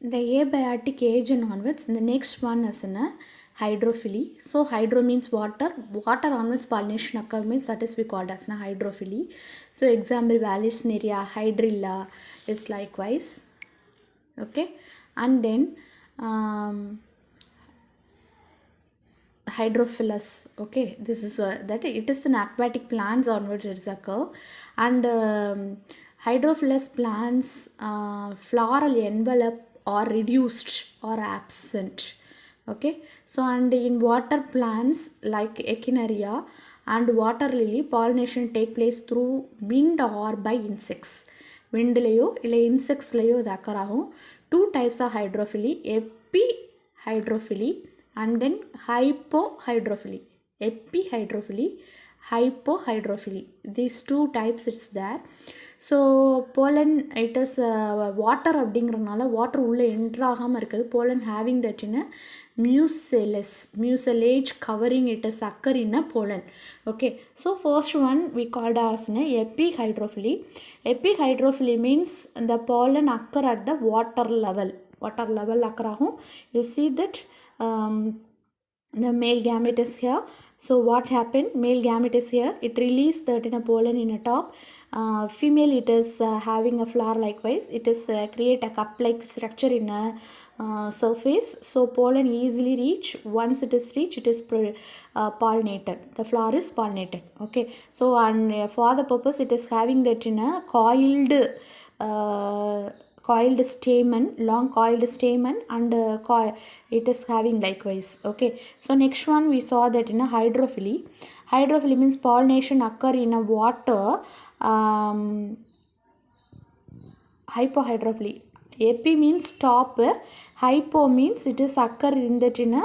the abiotic age and onwards, the next one is in a hydrophily. So hydro means water. Water onwards pollination occur means that is we called as a hydrophily. So example Vallisneria, hydrilla is likewise. Okay, and then hydrophilus. Okay, this is that it is an aquatic plants onwards it occur, and hydrophilus plants floral envelope are reduced or absent. Okay, so and in water plants like echinaria and water lily, pollination take place through wind or by insects. Windlayo illa insects layo இது occur ஆகும். Two types of hydrophily, epihydrophily and then hypohydrophily. Epihydrophily, hypohydrophily, these two types it's there. So pollen it is water அப்படிங்கிறதுனால water உள்ளே enter ஆகாமல் இருக்குது. pollen having that in a mucilage covering it is occur in a pollen. Okay, so first one we called as epihydrophily. Epihydrophily means the pollen occur at the water level occur ஆகும். You see that the male gamete is here. So what happened, male gamete is here, it released that in a pollen in a top. Female it is having a flower likewise, it is create a cup like structure in a surface, so pollen easily reach. Once it is reached, it is pollinated, the flower is pollinated. Okay, so and for the purpose it is having that in a coiled stamen, long coiled stamen, and it is having likewise. Okay, so next one we saw that in a hydrophily. Hydrophily means pollination occur in a water. Hypohydrophily, epi means top, hypo means it is occur in that in a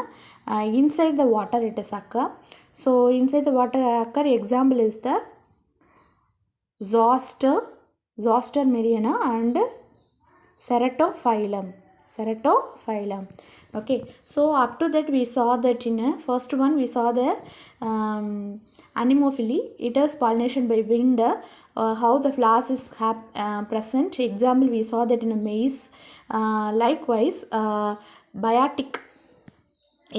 inside the water it is occur. So inside the water occur, example is the zoster mariana and ceratophyllum. Okay, so up to that we saw that in a first one we saw the anemophily, it is pollination by wind. How the flowers is present, example we saw that in a maize. Likewise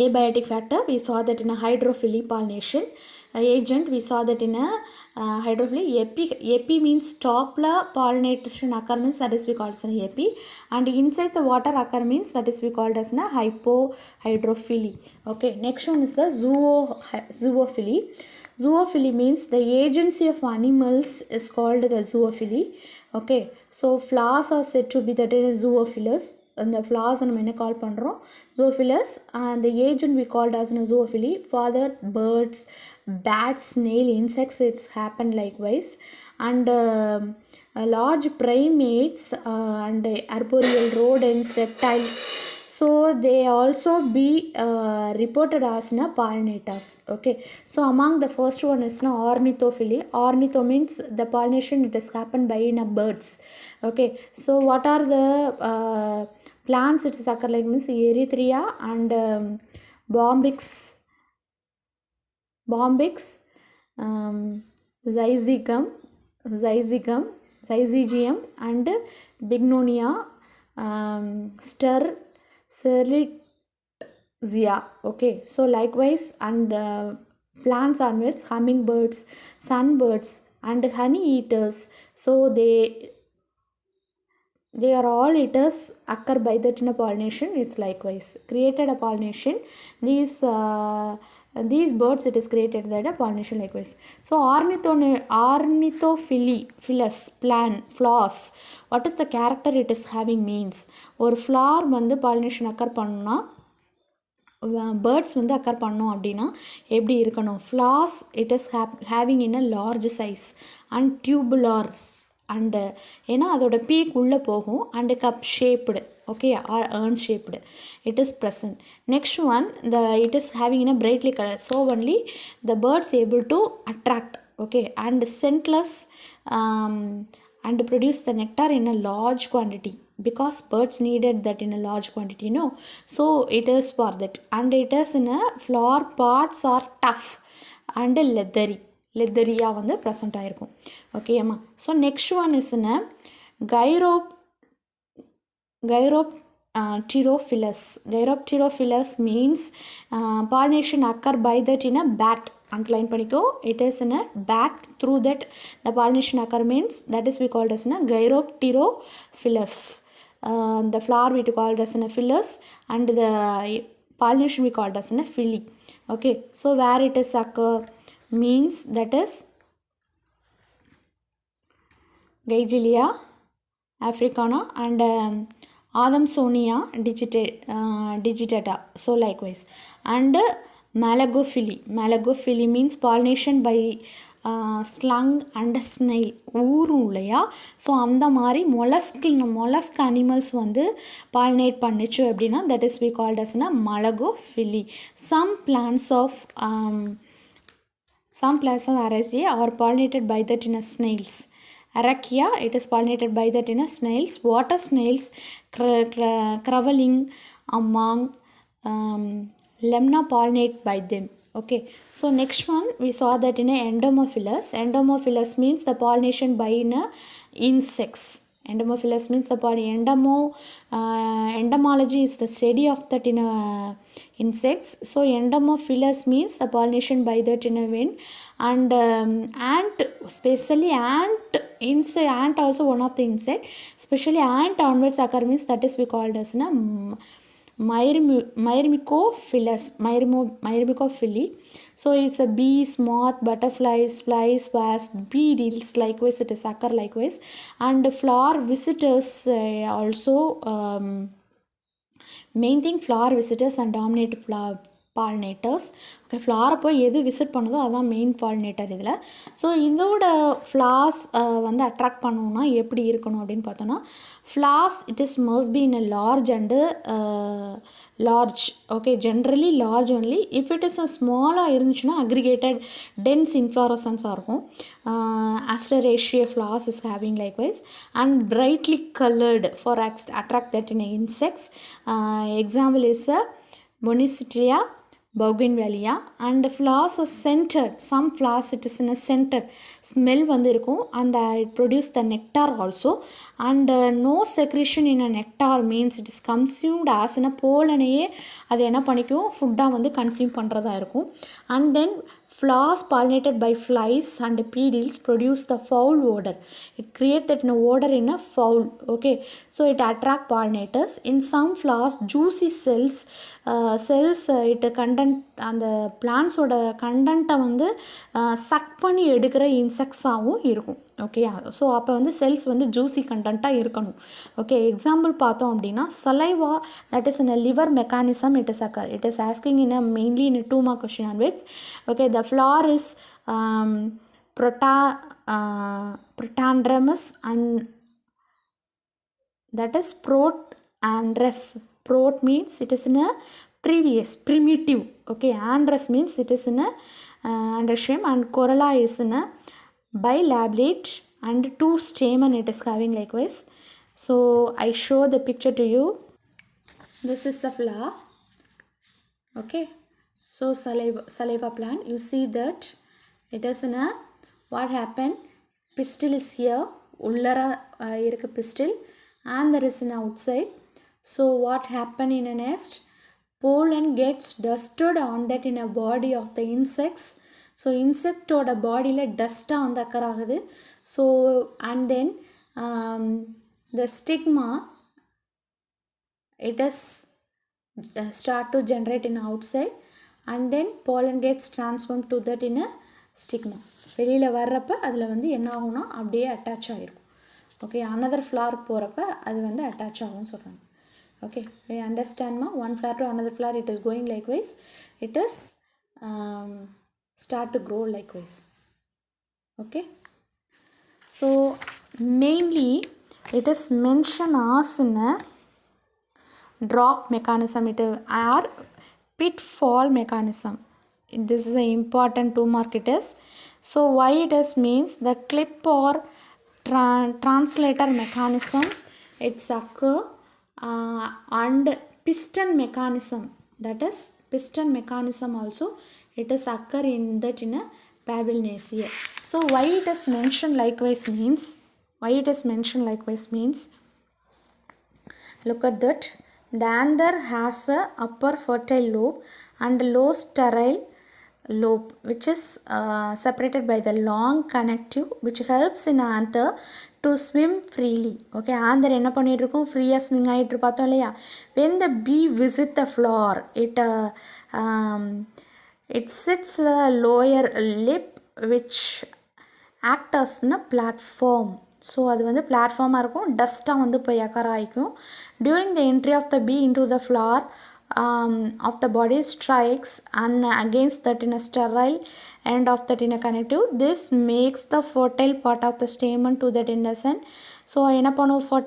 abiotic factor we saw that in a hydrophily pollination agent we saw that in a hydrophily. Epi means top la pollination occur means that is we called as an epi, and inside the water occur means that is we called as a hypohydrophily. Okay, next one is the zoophily. Zoophily means the agency of animals is called the zoophily. Okay, so flowers are said to be that in a zoophilus, and the flowers நம்ம என்ன call பண்ணுறோம், zoophilus, and the agent we called as a zoophily. For the birds, bats, snail, insects it's happened likewise, and large primates and arboreal rodents, reptiles, so they also be reported as pollinators. Okay, so among the first one is ornithophily. Ornitho means the pollination it has happened by birds. Okay, so what are the plants it is occur like means erythrea and bombyx, zyzigium and bignonia, serlitzia. Okay, so likewise and plants onwards, hummingbirds, sunbirds and honey eaters, so they are all eaters occur by that in a pollination. It's likewise created a pollination. These birds it is created that a pollination likewise. So ornithophilus plant flowers, what is the character it is having means, ஒரு flower வந்து pollination occur பண்ணா birds வந்து occur பண்ணோம் அப்படின்னா எப்படி இருக்கணும், flowers it is having in a large size and tubulars, and ஏன்னா அதோட பீக் உள்ளே போகும், and cup shaped. Okay, or urn shaped it is present. Next one, it is having in a brightly color, so only the birds able to attract. Okay, and scentless and produce the nectar in a large quantity, because birds needed that in a large quantity, so it is for that. And it is in a flower parts are tough and leathery வந்து present ஆயிருக்கும். Okay அம்மா, so next one is in a gyropteran Gyropterus. Gyropterus means pollination occur by that in a bat. Underline padikko. It is in a bat. Through that the pollination occur means that is we called as in a Gyropterus. The flower we called as in a phyllis and the pollination we called as in a phylly. Okay, so where it is occur means that is Geigelia africana and Adamsonia digitata, so likewise, and Malagophily. Malagophily means pollination by slug and snail. ஊரும் இல்லையா, so அந்த மாதிரி மொலஸ்க் animals வந்து pollinate பண்ணிச்சு அப்படின்னா that is we called as Malagophily. Some plants of Araceae are pollinated by the snails. Arachia, it is pollinated by the snails. Water snails crawling among lemna pollinate by them. Okay, so next one we saw that in a Entomophilus. Entomophilus means the pollination by insects. Entomophilus means the entomology is the study of that insects. So Entomophilus means the pollination by that wind and ant, especially ant also one of the insect, especially ant onwards occur means that is we called as Myrmecophily. So it's a bees, moth, butterflies, flies, wasps, beetles, likewise it is occur likewise. And flower visitors also main thing flower visitors and dominate flower pollinators. Okay, flower போய் எது visit பண்ணுதோ அதான் main pollinator இதில். So இதோட flowers வந்து attract பண்ணணுன்னா எப்படி இருக்கணும் அப்படின்னு பார்த்தோன்னா, flowers it is must be in a large and large. Okay, generally large only. If it is ஸ்மாலாக இருந்துச்சுன்னா அக்ரிகேட்டட் டென்ஸ் இன்ஃப்ளாரசன்ஸாக இருக்கும். Asteracea flowers is having likewise and brightly colored for attract that in insects. Example is Monicitria bougainvillea, and flowers are scented. Some flowers it is in a scented smell வந்து இருக்கும் and it produce the nectar also, and no secretion in a nectar means it is consumed as in a pollen-ஐயே அது என்ன பண்ணிக்கும் ஃபுட்டாக வந்து consume பண்ணுறதா இருக்கும். And then flowers pollinated by flies and beetles produce the foul odor. It creates that odor in a foul. Okay, so it attract pollinators. In some flowers juicy cells it content அந்த பிளான்ஸோட கண்டென்ட்டை வந்து chuck பண்ணி எடுக்கிற இன்செக்ட்ஸாகவும் இருக்கும். Okay, so அப்போ வந்து cells வந்து juicy கண்டென்ட்டாக இருக்கணும். ஓகே, எக்ஸாம்பிள் பார்த்தோம் அப்படின்னா saliva that is in a liver mechanism it is occur. It is asking in a mainly in 2 mark question on which okay the flower is protandremous and that is protandrous. Prot means it is in a primitive. Okay, androus means it is in a androecium, and corolla is in a bilobulate and 2 stamen it is having likewise. So I show the picture to you. This is the flower. Okay, so saliva plant, you see that it is in a what happened, pistil is here, உள்ளர இருக்க pistil, and there is an outside. So what happened in a nest, pollen gets dusted on that in a body of the insects. So insect oda body la dust வந்து occur ஆகுது. So and then the stigma it is start to generate in outside, and then pollen gets transformed to that in a stigma. வெளியில் வர்றப்ப அதில் வந்து என்ன ஆகும்னா அப்படியே attach ஆகிருக்கும். ஓகே, another flower போகிறப்ப அது வந்து அட்டாச் ஆகும்னு சொல்கிறாங்க. Okay, you understand ma? One flower to another flower it is going likewise. It is start to grow likewise. Okay, so mainly it is mentioned as in a drop mechanism it or pitfall mechanism. This is an important 2 mark it is. So why it is means the clip or translator mechanism it's occur and piston mechanism, that is piston mechanism also it is occur in that in a Babylinaceae. So why it is mentioned likewise means, look at that, The anther has a upper fertile lobe and low sterile lobe which is separated by the long connective which helps in anther to swim freely. Okay, anther என்ன பண்ணிட்டு இருக்கும், ஃப்ரீயாக swing ஆகிட்டு பார்த்தோம் இல்லையா. when the bee visit the flower, it sits the lower lip which act as a platform. So அது வந்து பிளாட்ஃபார்மாக இருக்கும், டஸ்ட்டாக வந்து போய் அக்கறை ஆகிக்கும். During the entry of the bee into the flower of the body strikes and against that in a sterile end of that in a connective. This makes the fertile part of the stamen to that innocent. So என்ன பண்ணுவோம்,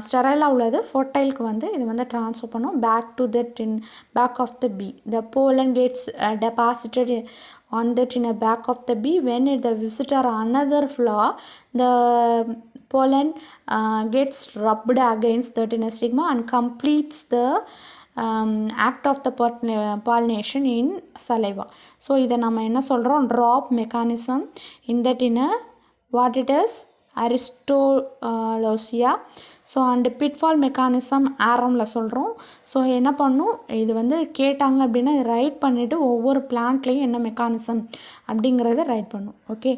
ஸ்டெரைலாக உள்ளது ஃபர்டைலுக்கு வந்து இது வந்து transfer பண்ணும் back to that in back of the bee. The pollen gets deposited on that in a back of the bee. When the visitor another flower, the pollen gets rubbed against that in a stigma and completes the act of the pollination in saliva. So இதை நம்ம என்ன சொல்கிறோம், trap mechanism in that in what it is, Aristolochia. So and pitfall mechanism ஆரமில் சொல்கிறோம். So என்ன பண்ணும், இது வந்து கேட்டாங்க அப்படின்னா ரைட் பண்ணிவிட்டு ஒவ்வொரு பிளான்ட்லேயும் என்ன மெக்கானிசம் அப்படிங்கிறத ரைட் பண்ணும். Okay,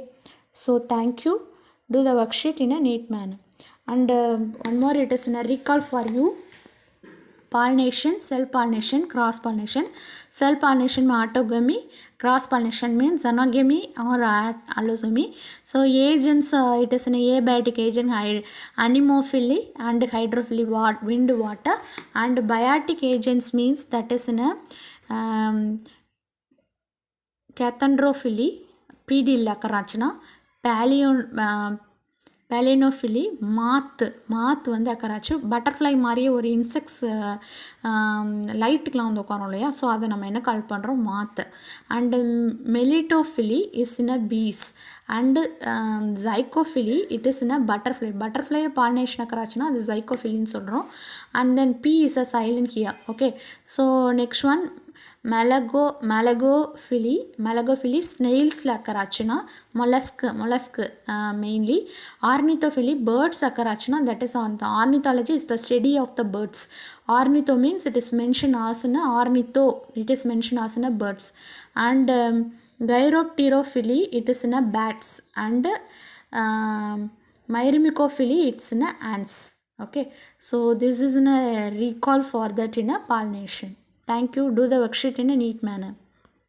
so thank you. Do the worksheet in a neat manner. And one more, it is in a recall for you. Pollination, self pollination, cross pollination. Self pollination means autogamy, cross pollination means anagamy or allosome. So agents, it is an abiotic agent, anemophily and hydrophily, wind, water. And biotic agents means that is in a cathandrophily, PD இல்லக்கராச்சுனா, பேலினோஃபிலி, மாத்து வந்து அக்கறாச்சு. Butterfly மாதிரியே ஒரு insects லைட்டுக்கெலாம் வந்து உட்காரோம் இல்லையா, so அதை நம்ம என்ன call பண்ணுறோம், மாத்து. And melittophily is in a bees. And psychophily it is in a butterfly pollination அக்கறாச்சுன்னா அது ஜைக்கோஃபிலின்னு சொல்கிறோம். And then p is a silent here. Okay, so next one malacophily ஸ்னெயில்ஸில் அக்கறாச்சுன்னா மொலஸ்க்கு மெயின்லி. ஆர்னித்தோஃபிலி பேர்ட்ஸ் அக்கறாச்சுன்னா that is ornithology is the study of the birds. Ornitho means it is mention ஆஸ்ன்னு ornitho it is mention ஆஸ்ன்னு birds. And chiropterophily it is in a bats. And myrimycophily it's in a ants. Okay, so this is in a recall for that in a pollination. Thank you. Do the worksheet in a neat manner.